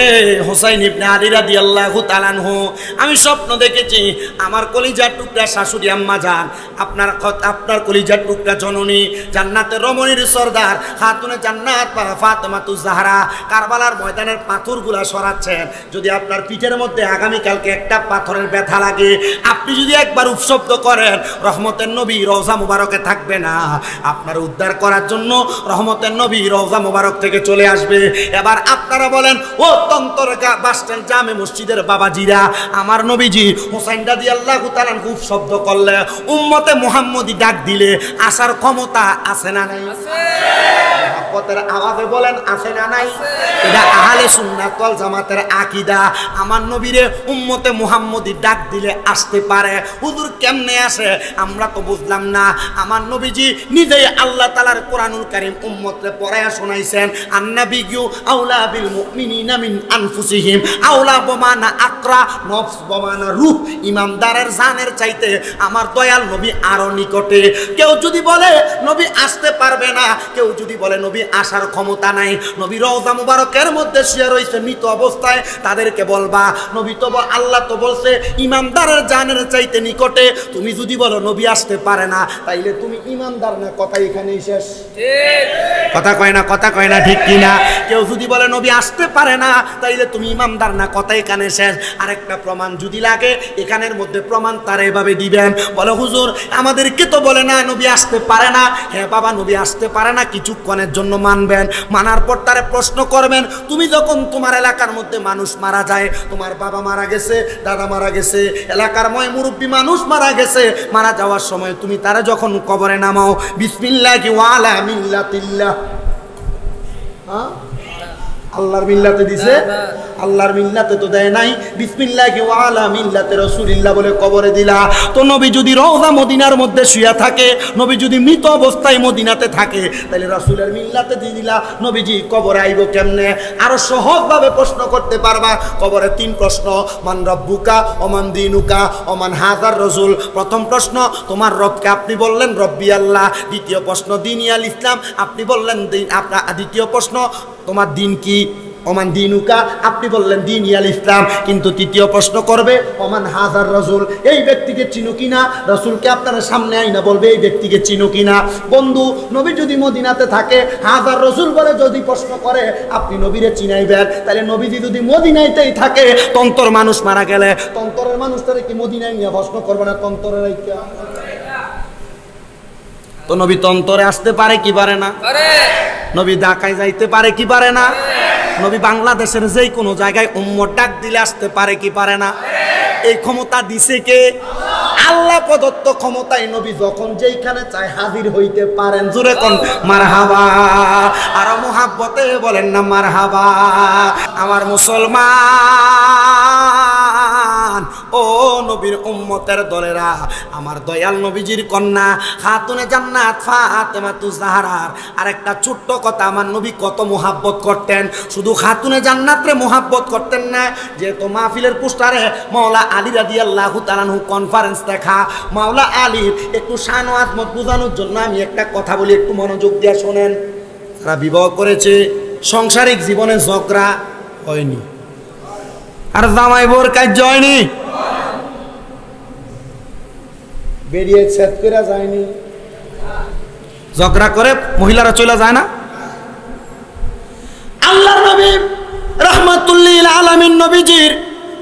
হুসাইন ইবনে আলী রাদিয়াল্লাহু তাআলা আনহু, আমি স্বপ্ন দেখেছি আমার কলিজার টুকরা শাশুড়ি আম্মা জান, আপনার কলিজার টুকরা জননী, জান্নাতের রমণীর সরদার খাতুনে জান্নাত ফাতেমাতুজ জাহরা কারবালার ময়দানের পাথরগুলা সরাচ্ছেন। যদি আপনার পিঠের মধ্যে আগামীকালকে একটা পাথরের ব্যথা লাগে, আপনি যদি একবার উপশব্দ করেন, রহমতের নবী রওজা মুবারকে থাকবে না, আপনার উদ্ধার করার জন্য রহমতের নবী রওজা মুবারক থেকে চলে আসবে। এবার আপনারা বলেন, ও তন্তর বাস স্ট্যান্ড জামে মসজিদের বাবাজিরা, আমার নবীজি হুসাইন রাদিয়াল্লাহু তাআলা খুব শব্দ করলে, উম্মতে মুহাম্মদি ডাক দিলে আসার ক্ষমতা আছে না নাই? মহব্বতের আওয়াজে বলেন আছে না নাই? এটা আহলে সুন্নাত ওয়াল জামাতের আকীদা। আমার নবীরে উম্মতে মুহাম্মদি ডাক দিলে আসতে পারে। হুজুর কেমনে আসে আমরা তো বুঝলাম না। আমার নবীজি নিজেই আল্লাহ তাআলার কোরআনুল কারীম উম্মতরে পড়ায়া শোনাইছেন, আন্নাবিয়্যু আউলা বিল মুমিনিনা মিন আনফুসিহিম, আউলা বমানা আকরা, নফস বমানা রূহ। ইমানদারের জানের চাইতে আমার দয়াল নবী আরো নিকটে। কেউ যদি বলে নবী আসতে পারবে না, কেউ যদি বলে নবী আসার ক্ষমতা নাই, নবী রওজা মুবারকের মধ্যে শুয়ে রয়েছে মৃত অবস্থায়, তাদেরকে বলবা নবী তো আল্লাহ তো বলছে ইমানদারের জানের চাইতে নিকটে। তুমি যদি বলো নবী আসতে পারে না, তাইলে তুমি ইমানদার না, কথা এখানেই শেষ। কথা কয় না, কথা কয় না, ঠিক কিনা? কেউ যদি বলে নবী আসতে পারে না, তাইলে তুমি ইমানদার না, কথা এখানে শেষ। আরেকটা প্রমাণ যদি লাগে এখানের মধ্যে প্রমাণ তারা এভাবে দিবেন, বলে হুজুর আমাদেরকে তো বলে না নবী আসতে পারে না। হ্যাঁ বাবা, নবী আসতে পারে না, কিছুক্ষণের জন্য মানবেন। মানার পর তারে প্রশ্ন করবেন, তুমি যখন তোমার এলাকার মধ্যে মানুষ মারা যায়, তোমার বাবা মারা গেছে, দাদা মারা গেছে, এলাকার ময় মুরব্বী মানুষ মারা গেছে, মারা যাওয়ার সময় তুমি তারা যখন কবরে নামাও, বিসমিল্লাহি ওয়া আলা মিল্লাতিল্লাহ, আল্লাহর মিল্লাতে দিছে, আল্লাহর মিল্লাতে তো দেয় নাই, বিসমিল্লাহি ওয়া আলা মিল্লাতে রাসূলিল্লাহ বলে কবরে দিলা। তো নবী যদি রওজা মদিনার মধ্যে শুয়া থাকে, নবী যদি মৃত অবস্থায় মদিনাতে থাকে, তাহলে রাসূলের মিল্লাতে দিয়ে দিলা, নবীজি কবরে আইব কেমনে? আরো সহজভাবে প্রশ্ন করতে পারবা। কবরে 3 প্রশ্ন, মান রব্বুকা ওমান দীনুকা ওমান হাযার রাসূল। প্রথম প্রশ্ন তোমার রবকে, আপনি বললেন রব্বি আল্লাহ। দ্বিতীয় প্রশ্ন দীনি আল ইসলাম, আপনি বললেন দিন। আপনার দ্বিতীয় প্রশ্ন তোমার দিন কি, ওমান দিনুকা, আপনি বললেন দিন ইয়াল ইসলাম। কিন্তু তৃতীয় প্রশ্ন করবে ওমান হাজার রাসূল, এই ব্যক্তিকে চিনো কিনা? রাসূলকে আপনারা সামনে আইনা বলবে এই ব্যক্তিকে চিনো কিনা? বন্ধু, নবী যদি মদিনাতে থাকে, হাজার রাসূল বলে যদি প্রশ্ন করে, আপনি নবীরে চিনাইবেন। তাহলে নবীজি যদি মদিনাইতেই থাকে, তন্তর মানুষ মারা গেলে তন্তরের মানুষটারে কি মদিনায় নিয়ে প্রশ্ন করবে না? তন্তরের তো নবী তন্তরে আসতে পারে কি পারে না? নবী ঢাকায় যাইতে পারে কি পারে না? নবী বাংলাদেশের যেই কোনো জায়গায় উম্মত ডাক দিলে আসতে পারে কি পারে না? এই ক্ষমতা দিছে কে? আল্লাহ প্রদত্ত ক্ষমতায় নবী যখন যেইখানে চায় হাজির হইতে পারেন। জোরে কোন মারহাবা, আর মুহাব্বতে বলেন না মারহাবা। আমার মুসলমান, ও নবীর উম্মতের দলেরা, আমার দয়াল নবীজির কন্যা খাতুনে জান্নাত ফাতেমাতুজ জাহরার আরেকটা ছোট্ট কথা, আমার নবী কত মুহাব্বত করতেন। শুধু খাতুনে জান্নাতরে মুহাব্বত করতেন না, যেহেতু মাহফিলের পোস্টারে মাওলা আলী রাদিয়াল্লাহু তাআলা আনহু কনফারেন্স দেখা, মাওলা আলীর একটু শান ও আজমত বোঝানোর জন্য আমি একটা কথা বলি, একটু মনোযোগ দিয়ে শোনেন। তারা বিবাহ করেছে, সাংসারিক জীবনে ঝগড়া হয়নি, আর জামাই বোর কাজ হয়নি, বেরিয়ে ছেদ করে যায়নি। ঝগড়া করে মহিলারা চলে যায় না? আল্লাহর নবী রাহমাতুল লিল আলামিন নবীজির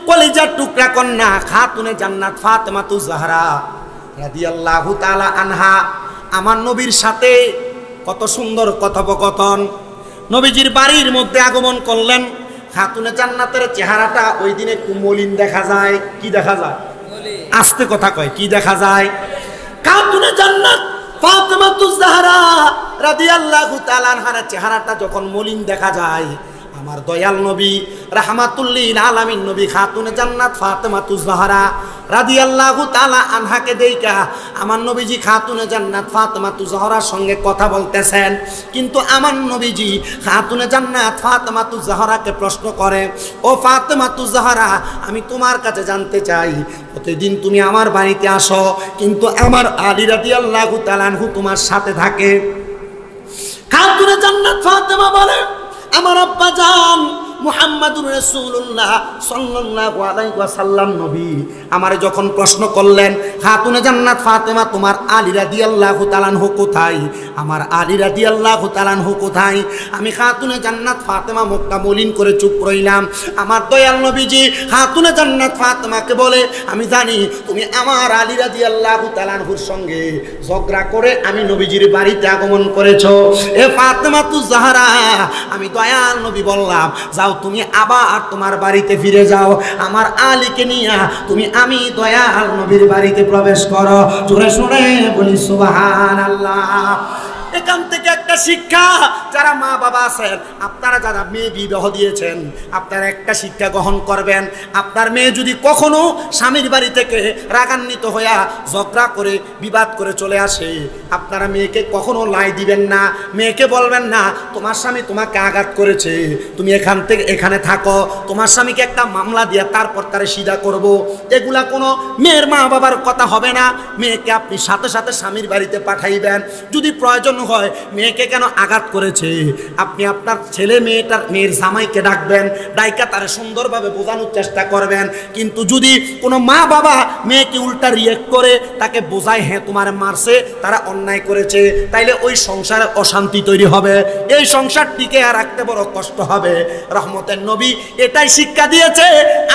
কলিজার টুকরা কন্যা খাতুনে জান্নাত ফাতেমাতুজ জাহরা রাদিয়াল্লাহু তাআলা আনহা আমার নবীর সাথে কত সুন্দর কথোপকথন। নবীজির বাড়ির মধ্যে আগমন করলেন। খাতুনে জান্নাতের চেহারাটা ওই দিন একটু মলিন দেখা যায়। কি দেখা যায়? আস্তে কথা কয়, কি দেখা যায়? খাতুনে জান্নাত ফাতেমাতুজ জাহরা রাদিয়াল্লাহু তাআলা আনহার চেহারাটা যখন মলিন দেখা যায়, আমার দয়াল নবী রাহমাতুল লিল আলামিন নবী খাতুনে জান্নাত ফাতেমাতুজ জাহরা রাদিয়াল্লাহু তাআলা আনহাকে দেইখা আমার নবীজি খাতুনে জান্নাত ফাতেমাতুজ জাহরার সঙ্গে কথা বলতেছেন। কিন্তু আমার নবীজি খাতুনে জান্নাত ফাতেমাতুজ জাহরাকে প্রশ্ন করে, ও ফাতেমাতুজ জাহরা, আমি তোমার কাছে জানতে চাই, প্রতিদিন তুমি আমার বাড়িতে আসো, কিন্তু আমার আলী রাদিয়াল্লাহু তাআলা আনহু তোমার সাথে থাকে। খাতুনে জান্নাত ফাতেমা বলে, আমার আব্বা জান মুহাম্মাদুর রাসূলুল্লাহ সাল্লাল্লাহু আলাইহি ওয়াসাল্লাম নবী আমারে যখন প্রশ্ন করলেন, খাতুনে জান্নাত ফাতেমা তোমার আলী রাদিয়াল্লাহু তাআলা আনহু কোথায়? আমার আলী রাদিয়াল্লাহু তাআলা আনহু কোথায়? আমি খাতুনে জান্নাত ফাতেমা মুখটা মলিন করে চুপ রইলাম। আমার দয়াল নবীজি খাতুনে জান্নাত ফাতেমাকে বলে, আমি জানি তুমি আমার আলী রাদিয়াল্লাহু তাআলা আনহুর সঙ্গে ঝগড়া করে আমি নবীজির বাড়িতে আগমন করেছো। এ ফাতেমা তু জাহরা, আমি দয়াল নবী বললাম, যাও তুমি আবার তোমার বাড়িতে ফিরে যাও, আমার আলীকে নিয়ে তুমি আমি দয়াল নবীর বাড়িতে প্রবেশ করো। জোরে শুনে বলি সুবহানাল্লাহ। এখান থেকে একটা শিক্ষা, যারা মা বাবা আছেন, আপনারা যারা মেয়ে বিবাহ দিয়েছেন, আপনারা একটা শিক্ষা গ্রহণ করবেন। আপনার মেয়ে যদি কখনো স্বামীর বাড়ি থেকে রাগান্বিত হইয়া ঝগড়া করে বিবাদ করে চলে আসে, আপনারা মেয়েকে কখনো লাই দিবেন না। মেয়েকে বলবেন না তোমার স্বামী তোমাকে আঘাত করেছে, তুমি এখান থেকে এখানে থাকো, তোমার স্বামীকে একটা মামলা দিয়ে তারপর তারে সিধা করব। এগুলা কোনো মেয়ের মা বাবার কথা হবে না। মেয়েকে আপনি সাথে সাথে স্বামীর বাড়িতে পাঠাইবেন। যদি প্রয়োজন হয় মেয়েকে কেন আঘাত করেছে, আপনি আপনার ছেলে মেয়ের জামাইকে ডাকবেন, ডাইকা তারা সুন্দরভাবে বোঝানোর চেষ্টা করবেন। কিন্তু যদি কোনো মা বাবা মেয়েকে উল্টা রিয়েক্ট করে তাকে বোঝায় হ্যাঁ তোমার মারছে, তারা অন্যায় করেছে, তাইলে ওই সংসারে অশান্তি তৈরি হবে, এই সংসার টিকে আর রাখতে বড় কষ্ট হবে। রহমতের নবী এটাই শিক্ষা দিয়েছে।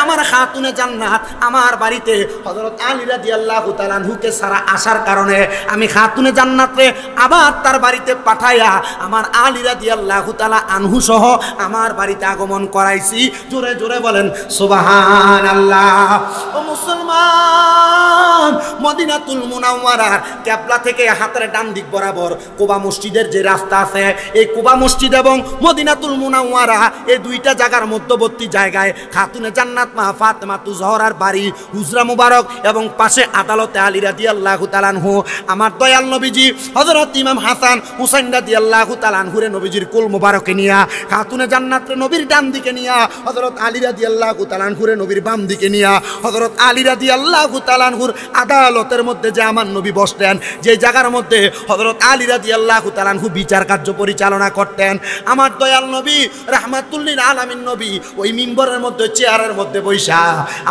আমার খাতুনে জান্নাত আমার বাড়িতে হযরত আলী রাদিয়াল্লাহু তাআলা আনহুকে সারা আসার কারণে আমি খাতুনে জান্নাতে আবার তার বাড়িতে পাঠাইয়া আমার আলী রাদিয়াল্লাহু তাআলা আনহু সহ আমার বাড়িতে আগমন করাইছি। জোরে জোরে বলেন সুবহানাল্লাহ। ও মুসলমান, মদিনাতুল মুনাওয়ারার কিবলা থেকে হাতের ডান দিক বরাবর কুবা মসজিদের যে রাস্তা আছে, এই কুবা মসজিদ এবং মদিনাতুল মুনাওয়ারা এই দুইটা জায়গার মধ্যবর্তী জায়গায় খাতুনে জান্নাত মা ফাতেমা তু জহরার বাড়ি, হুজরা মুবারক এবং পাশে আদালতে আলী রাদিয়াল্লাহু তাআলা আনহু। আমার দয়াল নবীজি হযরত ইমাম হাসান হুসাইন রাদিয়াল্লাহু তাআলা আনহুরে নবীজির কুল মুবারকে নিয়া খাতুনে জান্নাতরে নবীর ডান দিকে নিয়া, হযরত আলী রাদিয়াল্লাহু তাআলা আনহুরে নবীর বাম দিকে নিয়া, হযরত আলী রাদিয়াল্লাহু তাআলা আনহুর আদালতের মধ্যে যে আমার নবী বসতেন, যে জায়গার মধ্যে হযরত আলী রাদিয়াল্লাহু তাআলা আনহু বিচার কার্য পরিচালনা করতেন, আমার দয়াল নবী রাহমাতুল লিল আলামিন নবী ওই মিম্বরের মধ্যে চেয়ারের মধ্যে বৈশা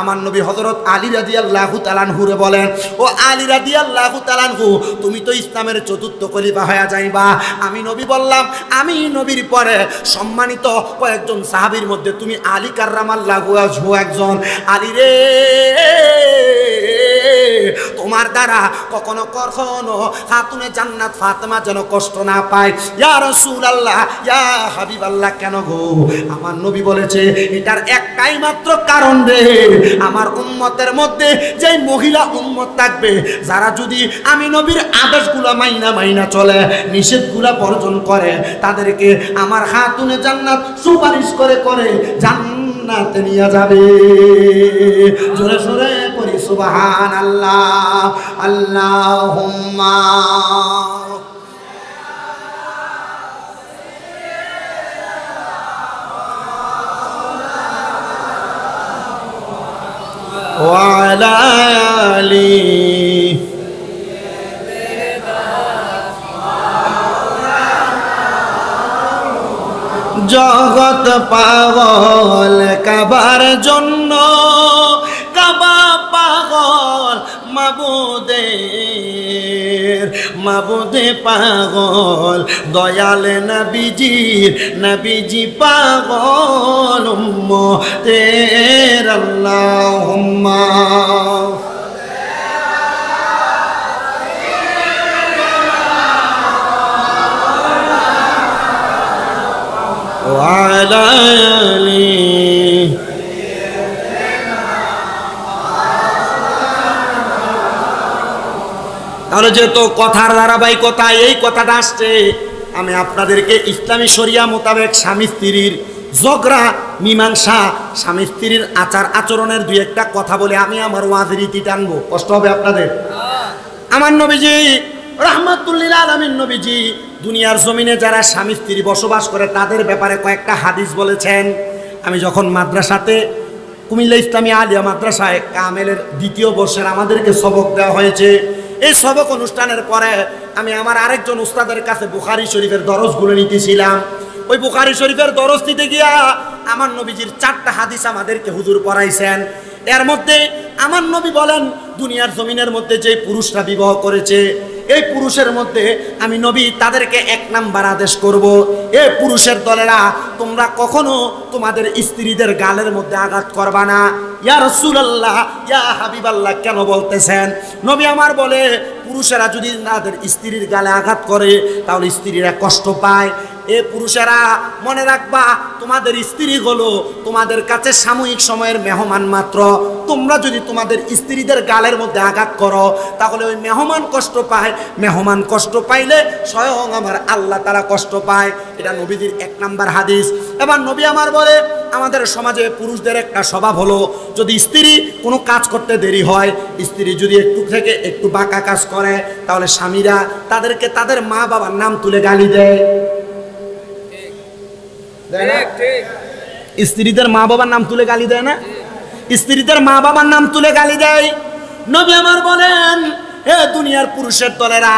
আমার নবী হযরত আলী রাদিয়াল্লাহু তাআলা আনহুরে বলেন, ও আলী রাদিয়াল্লাহু তাআলা আনহু, তুমি তো ইসলামের চতুর্থ খলিফা হয়ে যাইবা। আমি নবী বললাম, আমি নবীর পরে সম্মানিত কয়েকজন সাহাবীর মধ্যে তুমি আলী কাররামাল্লাহু ওয়াজহু একজন। আলী রে, তোমার দ্বারা কখনো কখনো খাতুনে জান্নাত ফাতেমা যেন কষ্ট না পায়। ইয়া রাসূলুল্লাহ, ইয়া হাবিবাল্লাহ, কেন গো? আমার নবী বলেছে এটার একটাই মাত্র কারণ রে, আমার উম্মতের মধ্যে যে মহিলা উম্মত থাকবে, যারা যদি আমি নবীর আদেশগুলো মাইনা চলে, নিষেধগুলো বর্জন করে, তাদেরকে আমার খাতুনে জান্নাত সুপারিশ করে করে জান্নাতে নিয়ে যাবে। জোরে জোরে পড়ি সুবহানাল্লাহ। আল্লাহুম্মা ওয়া আলা আলি জগৎ পাগল কাবার জন্য, কাবা পাগল মাবুদে পাগল দয়াল নবীজির, নবীজি পাগল উম্মতের। আল্লাহুম্মা ওয়া আলা আলি। তাহলে যেহেতু কথার ধারাবাহিকতা এই কথাটা আসছে, আমি আপনাদেরকে ইসলামী শরিয়া মোতাবেক স্বামী স্ত্রীর ঝগড়া মীমাংসা, স্বামী স্ত্রীর আচার আচরণের দুই একটা কথা বলে আমি আমার ওয়াজের রীতি টানবো। কষ্ট হবে আপনাদের? আমার নবীজি রাহমাতুল লিল আলামিন নবীজি দুনিয়ার জমিনে যারা স্বামী স্ত্রী বসবাস করে তাদের ব্যাপারে কয়েকটা হাদিস বলেছেন। আমি যখন মাদ্রাসাতে কুমিল্লা ইসলামী আলিয়া মাদ্রাসায় কামেলের দ্বিতীয় বর্ষের আমাদেরকে সবক দেওয়া হয়েছে, এই সবক অনুষ্ঠানের পরে আমি আমার আরেকজন উস্তাদের কাছে বুখারী শরীফের দরজগুলো নিতেছিলাম। ওই বুখারী শরীফের দরজ দিতে গিয়া আমার নবীজির 4টা হাদিস আমাদেরকে হুজুর পড়াইছেন। এর মধ্যে আমার নবী বলেন, দুনিয়ার জমিনের মধ্যে যে পুরুষরা বিবাহ করেছে, এই পুরুষের মধ্যে আমি নবী তাদেরকে 1 নাম্বার আদেশ করব, এ পুরুষের দলেরা তোমরা কখনো তোমাদের স্ত্রীদের গালের মধ্যে আঘাত করবা না। ইয়া রাসূলুল্লাহ, ইয়া হাবিবাল্লাহ, কেন বলতেছেন? নবী আমার বলে, পুরুষেরা যদি তাদের স্ত্রীর গালে আঘাত করে তাহলে স্ত্রীরা কষ্ট পায়। এ পুরুষেরা মনে রাখবা, তোমাদের স্ত্রী হলো তোমাদের কাছে সাময়িক সময়ের মেহমান মাত্র। তোমরা যদি তোমাদের স্ত্রীদের গালের মধ্যে আঘাত করো তাহলে ওই মেহমান কষ্ট পায়, মেহমান কষ্ট পাইলে স্বয়ং আমার আল্লাহ তাআলা কষ্ট পায়। এটা নবীজির 1 নাম্বার হাদিস। এবার নবী আমার বলে, আমাদের সমাজে পুরুষদের একটা স্বভাব হলো, যদি স্ত্রী কোনো কাজ করতে দেরি হয়, স্ত্রী যদি একটু থেকে একটু বাঁকা কাজ করে তাহলে স্বামীরা তাদেরকে তাদের মা বাবার নাম তুলে গালি দেয়। স্ত্রীদের মা বাবার নাম তুলে গালি দেয় না? স্ত্রীদের মা বাবার নাম তুলে গালি দেয়। নবী আমার বলেন, হে দুনিয়ার পুরুষের দলেরা,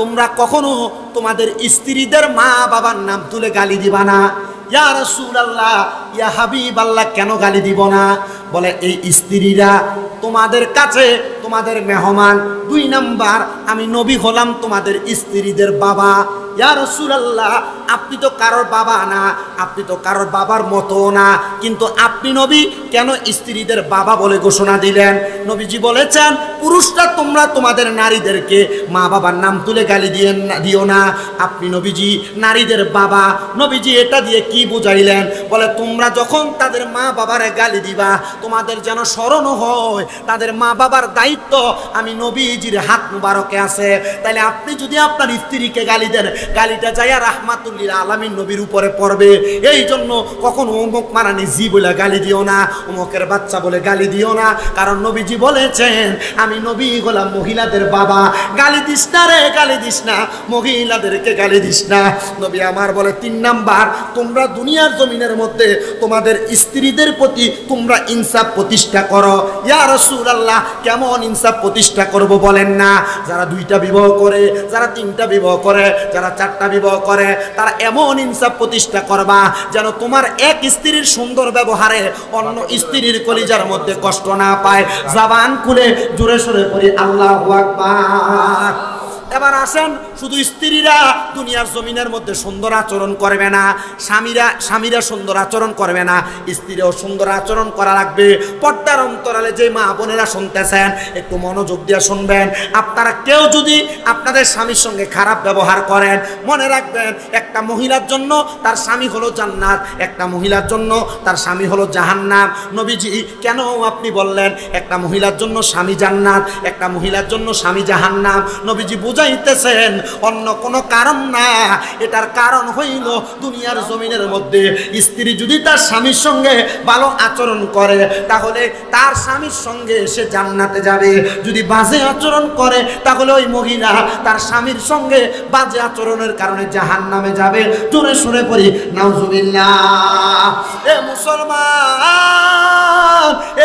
তোমরা কখনো তোমাদের স্ত্রীদের মা বাবার নাম তুলে গালি দিবা না। ইয়া রাসূলুল্লাহ, ইয়া হাবিবাল্লাহ, কেন গালি দিব না? বলে, এই স্ত্রীরা তোমাদের কাছে তোমাদের মেহমান। 2 নাম্বার, আমি নবী হলাম তোমাদের স্ত্রীদের বাবা। ইয়া রাসূলুল্লাহ, আপনি তো কারোর বাবা না, আপনি তো কারোর বাবার মতো না, কিন্তু আপনি নবী কেন স্ত্রীদের বাবা বলে ঘোষণা দিলেন? নবীজি বলেছেন, পুরুষরা তোমরা তোমাদের নারীদেরকে মা বাবার নাম তুলে গালি দিও না। আপনি নবীজি নারীদের বাবা। নবীজি এটা দিয়ে কি বুঝাইলেন? বলে, তোমরা যখন তাদের মা বাবারে গালি দিবা, তোমাদের যেন স্মরণ হয় তাদের মা বাবার দায়িত্ব আমি নবীজির হাত মুবারকে আছে। তাইলে আপনি যদি আপনার স্ত্রীকে গালি দেন, গালিটা যাইয়া রাহমাতুল লিল আলামিন নবীর উপরে পড়বে। এই জন্য কখনো অমুক মারানি জি বলে গালি দিও না, অমুকের বাচ্চা বলে গালি দিও না, কারণ নবীজি বলেছেন, আমি নবী হলাম মহিলাদের বাবা। গালি দিস না রে, গালি দিস না, মহিলাদেরকে গালি দিস না। নবী আমার বলে, 3 নাম্বার, তোমরা দুনিয়ার জমিনের মধ্যে তোমাদের স্ত্রীদের প্রতি তোমরা ইনসাফ প্রতিষ্ঠা করো। ইয়া রাসূলুল্লাহ, কেমন ইনসাফ প্রতিষ্ঠা করব বলেন না? যারা 2টা বিবাহ করে, যারা 3টা বিবাহ করে, যারা 4টা বিবাহ করে, তারা এমন ইনসাফ প্রতিষ্ঠা করবা যেন তোমার এক স্ত্রীর সুন্দর ব্যবহারে অন্য স্ত্রীর কলিজার মধ্যে কষ্ট না পায়। জবান খুলে জোরে সোরে পড়ি আল্লাহু আকবার। এবার আসেন, শুধু স্ত্রীরা দুনিয়ার জমিনের মধ্যে সুন্দর আচরণ করবে না, স্বামীরা সুন্দর আচরণ করবে না, স্ত্রীরাও সুন্দর আচরণ করা লাগবে। পর্দার অন্তরালে যে মা বোনেরা শুনতেছেন, একটু মনোযোগ দিয়ে শুনবেন। আপনারা কেউ যদি আপনাদের স্বামীর সঙ্গে খারাপ ব্যবহার করেন, মনে রাখবেন, একটা মহিলার জন্য তার স্বামী হলো জান্নাত, একটা মহিলার জন্য তার স্বামী হলো জাহান্নাম। নবীজি কেন আপনি বললেন একটা মহিলার জন্য স্বামী জান্নাত, একটা মহিলার জন্য স্বামী জাহান্নাম? নবীজি বুঝাইতেছেন অন্য কোনো কারণ না, এটার কারণ হইল দুনিয়ার জমিনের মধ্যে স্ত্রী যদি তার স্বামীর সঙ্গে ভালো আচরণ করে তাহলে তার স্বামীর সঙ্গে সে জান্নাতে যাবে। যদি বাজে আচরণ করে তাহলে ওই মহিলা তার স্বামীর সঙ্গে বাজে আচরণের কারণে জাহান্নামে যাবে। জোরে সুরে পড়ি নাউজুবিল্লাহ। এ মুসলমান,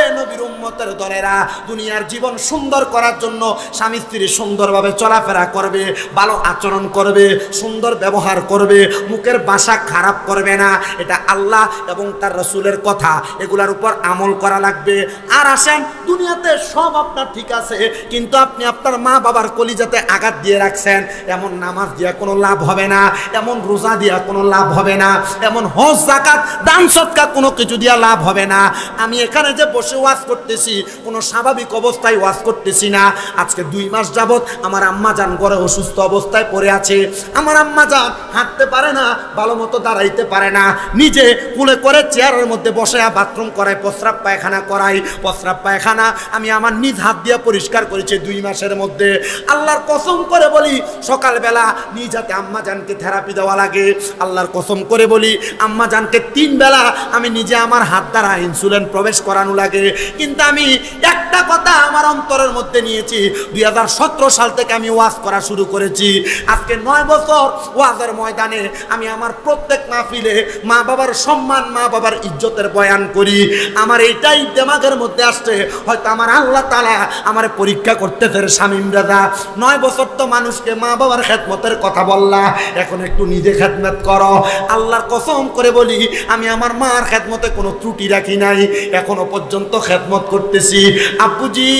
এ নবীর উম্মতের দলেরা, দুনিয়ার জীবন সুন্দর করার জন্য স্বামী স্ত্রী সুন্দরভাবে চলাফেরা করবে, ভালো আচরণ করবে, সুন্দর ব্যবহার করবে, মুখের ভাষা খারাপ করবে না। এটা আল্লাহ এবং তার রাসূলের কথা, এগুলার উপর আমল করা লাগবে। আর আসেন, দুনিয়াতে সব আপনার ঠিক আছে, কিন্তু আপনি আপনার মা বাবার কলিজাতে আঘাত দিয়ে রাখছেন। এমন নামাজ দিয়া কোনো লাভ হবে না, এমন রোজা দিয়া কোনো লাভ হবে না, এমন হজ যাকাত দান সদকা কোনো কিছু দিয়া লাভ হবে না। আমি এখানে যে বসে ওয়াজ করতেছি, কোনো স্বাভাবিক অবস্থায় ওয়াজ করতেছি না। আজকে 2 মাস যাবত আমার আম্মা জান ঘরে অসুস্থ অবস্থায় পড়ে আছে। আমার আম্মা জান হাঁটতে পারে না, ভালো মতো দাঁড়াইতে পারে না, নিজে কুলে করে চেয়ারের মধ্যে বসে বাথরুম করায়, প্রস্রাব পায়খানা করাই। প্রস্রাব পায়খানা আমি আমার নিজ হাত দিয়ে পরিষ্কার করেছি 2 মাসের মধ্যে। আল্লাহর কসম করে বলি, সকালবেলা নিজ হাতে আম্মা জানকে থেরাপি দেওয়া লাগে। আল্লাহর কসম করে বলি, আম্মা জানকে 3 বেলা আমি নিজে আমার হাত দ্বারা ইনসুলিন প্রবেশ করানো লাগে। কিন্তু আমি একটা একটা কথা আমার অন্তরের মধ্যে নিয়েছি। 2017 সাল থেকে আমি ওয়াজ করা শুরু করেছি। আজকে 9 বছর ওয়াজের ময়দানে আমি আমার প্রত্যেক মাহফিলে মা বাবার সম্মান, মা বাবার ইজ্জতের বয়ান করি। আমার এইটাই দিমাগের মধ্যে আসছে, হয়তো আমার আল্লাহ তাআলা আমার পরীক্ষা করতেছে। শামীম রাজা 9 বছর তো মানুষকে মা বাবার খেদমতের কথা বললা, এখন একটু নিজে খেদমত করো। আল্লাহর কসম করে বলি, আমি আমার মার খেদমতে কোনো ত্রুটি রাখি নাই, এখনো পর্যন্ত খেদমত করতেছি। আব্বুজি,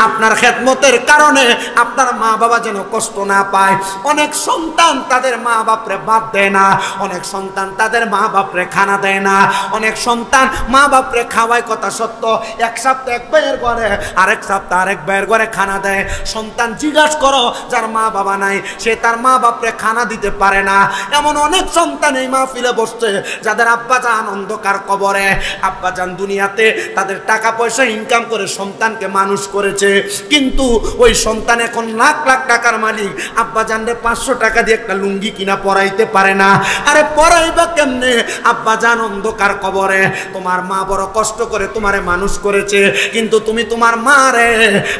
আপনার খেদমতের কারণে আপনার মা বাবা যেন কষ্ট না পায়। অনেক সন্তান তাদের মা বাপরে বাদ দেয় না, অনেক সন্তান তাদের মা বাপরে খানা দেয় না, অনেক সন্তান মা বাপরে খাওয়ায় কথা সত্য, এক সপ্তাহ এক ভাইয়ের ঘরে, আরেক সপ্তাহ আরেক ভাইয়ের ঘরে খানা দেয়। সন্তান জিজ্ঞাসা করো, যার মা বাবা নাই সে তার মা বাপরে খানা দিতে পারে না। এমন অনেক সন্তান এই মাহফিলে বসছে যাদের আব্বা জান অন্ধকার কবরে, আব্বা জান দুনিয়াতে তাদের টাকা পয়সা ইনকাম করে সন্তানকে মানুষ করেছে, কিন্তু ওই সন্তান এখন লাখ লাখ টাকার মালিক, আব্বা জানরে 500 টাকা দিয়ে একটা লুঙ্গি কিনা পরাইতে পারে না। আরে পরাইবা কেমনে? আব্বা জান অন্ধকার কবরে, তোমার মা বড় কষ্ট করে তোমারে মানুষ করেছে, কিন্তু তুমি তোমার মারে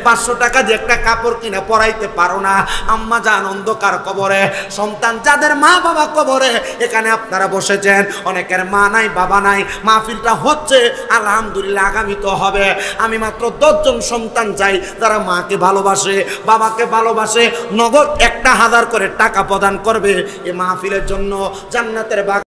500 টাকা দিয়ে একটা কাপড় কিনা পরাইতে পারো না। আম্মা জান অন্ধকার কবরে, সন্তান যাদের মা বাবা কবরে, এখানে আপনারা বসেছেন, অনেকের মা নাই বাবা নাই। মাহফিলটা হচ্ছে আলহামদুলিল্লাহ, আগামী তো হবে। আমি মাত্র 10 জন সন্তান চাই যারা মাকে ভালোবাসে, বাবাকে ভালোবাসে, নগদ 1000 করে টাকা প্রদান করবে এই মাহফিলের জন্য। জান্নাতের বাগান